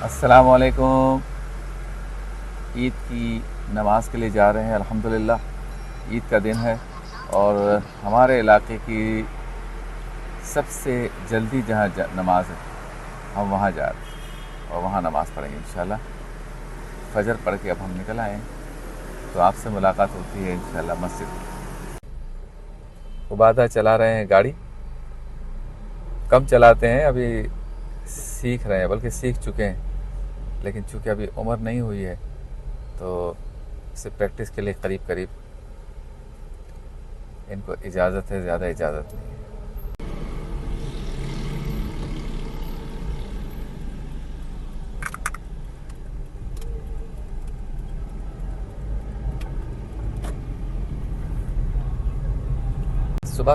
السلام علیکم۔ عید کی نماز کے لیے جا رہے ہیں۔ الحمدللہ عید کا دن ہے اور ہمارے علاقے کی سب سے جلدی جہاں نماز ہے ہم وہاں جا رہے ہیں اور وہاں نماز پڑھیں گے انشاءاللہ۔ فجر پڑھ کے اب ہم نکل آئے ہیں تو آپ سے ملاقات ہوتی ہے انشاءاللہ مسجد میں۔ عبادہ چلا رہے ہیں گاڑی، کم چلاتے ہیں، ابھی سیکھ رہے ہیں، بلکہ سیکھ چکے ہیں، لیکن چونکہ ابھی عمر نہیں ہوئی ہے تو اسے پریکٹس کے لیے قریب ان کو اجازت ہے، زیادہ اجازت نہیں ہے۔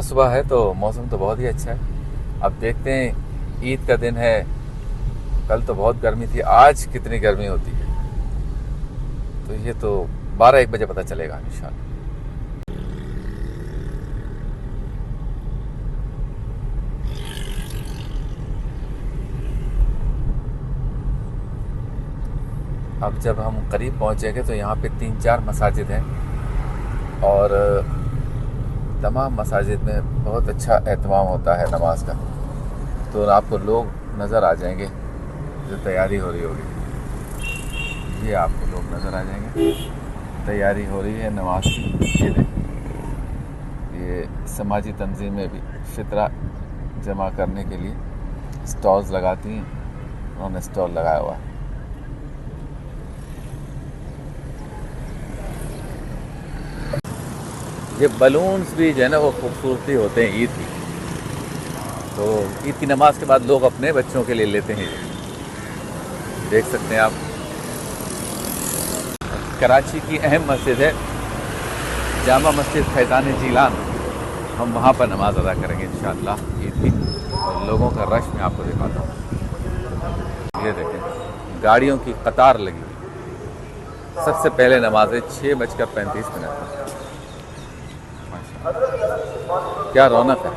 صبح ہے تو موسم تو بہت ہی اچھا ہے۔ اب دیکھتے ہیں، عید کا دن ہے، کل تو بہت گرمی تھی، آج کتنی گرمی ہوتی ہے تو یہ تو 12-1 بجے پتہ چلے گا انشاءاللہ۔ اب جب ہم قریب پہنچیں گے تو یہاں پہ 3-4 مساجد ہیں اور تمام مساجد میں بہت اچھا اہتمام ہوتا ہے نماز کا، تو آپ کو لوگ نظر آ جائیں گے جو تیاری ہو رہی ہوگی۔ یہ آپ کو لوگ نظر آ جائیں گے، تیاری ہو رہی ہے نماز کی۔ یہ دیکھیں، یہ سماجی تنظیمیں بھی فطرہ جمع کرنے کے لیے سٹالز لگاتی ہیں، انہوں نے سٹال لگایا ہوا ہے۔ یہ بلونز بھی جو ہے نا وہ خوبصورتی ہوتے ہیں عید کی، تو عید کی نماز کے بعد لوگ اپنے بچوں کے لیے لیتے ہیں۔ دیکھ سکتے ہیں آپ، کراچی کی اہم مسجد ہے جامع مسجد فیضان جیلان، ہم وہاں پر نماز ادا کریں گے انشاءاللہ عید کی، اور لوگوں کا رش میں آپ کو دکھاتا ہوں۔ یہ دیکھیں، گاڑیوں کی قطار لگی ہوئی، سب سے پہلے نماز ہے 6:35 پر۔ کیا رونق ہے۔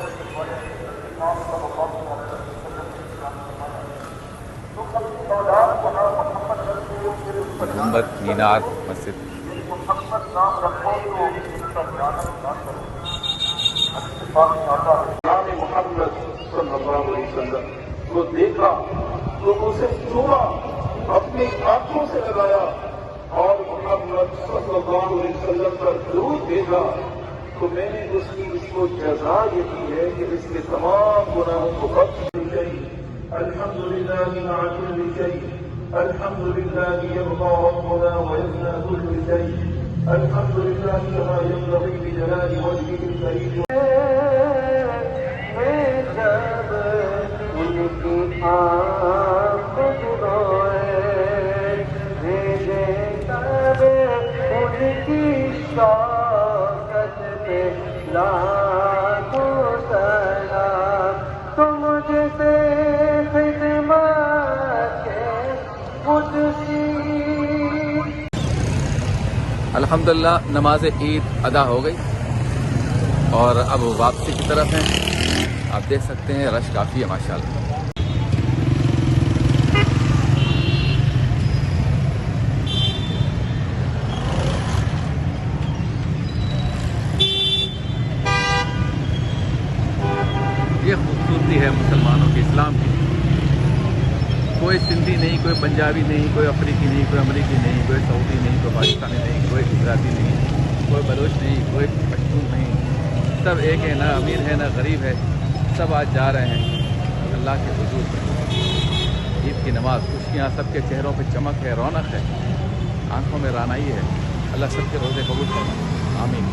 گنبد مینار مسجد، محمد صلی اللہ علیہ وسلم کو دیکھا تو اسے چھوا، اپنی آنکھوں سے لگایا اور محمد صلی اللہ علیہ وسلم پر درود بھیجا، تو میں نے اس کو جزا یہ دی ہے کہ اس کے تمام گناہوں کو بخش دی گئی۔ الحمدللہ مع کل شیء، الحمدللہ یرضى ربنا ویفنى كل شیء، الحمدللہ كما ينبغي بجلال وجهه الكريم۔ الحمدللہ نماز عید ادا ہو گئی اور اب واپسی کی طرف ہیں۔ آپ دیکھ سکتے ہیں رش کافی ہے ماشاءاللہ۔ یہ خوبصورتی ہے مسلمانوں کے، اسلام کی۔ کوئی سندھی نہیں، کوئی پنجابی نہیں، کوئی افریقی نہیں، کوئی امریکی نہیں، کوئی سعودی نہیں، کوئی پاکستانی نہیں، کوئی گجراتی نہیں، کوئی بلوچ نہیں، کوئی پشتون نہیں، سب ایک ہے، نہ امیر ہے نہ غریب ہے، سب آج جا رہے ہیں اللہ کے حضور میں۔ عید کی نماز، خوشیاں، سب کے چہروں پہ چمک ہے، رونق ہے، آنکھوں میں رانائی ہے۔ اللہ سب کے روزے قبول فرمائے، آمین۔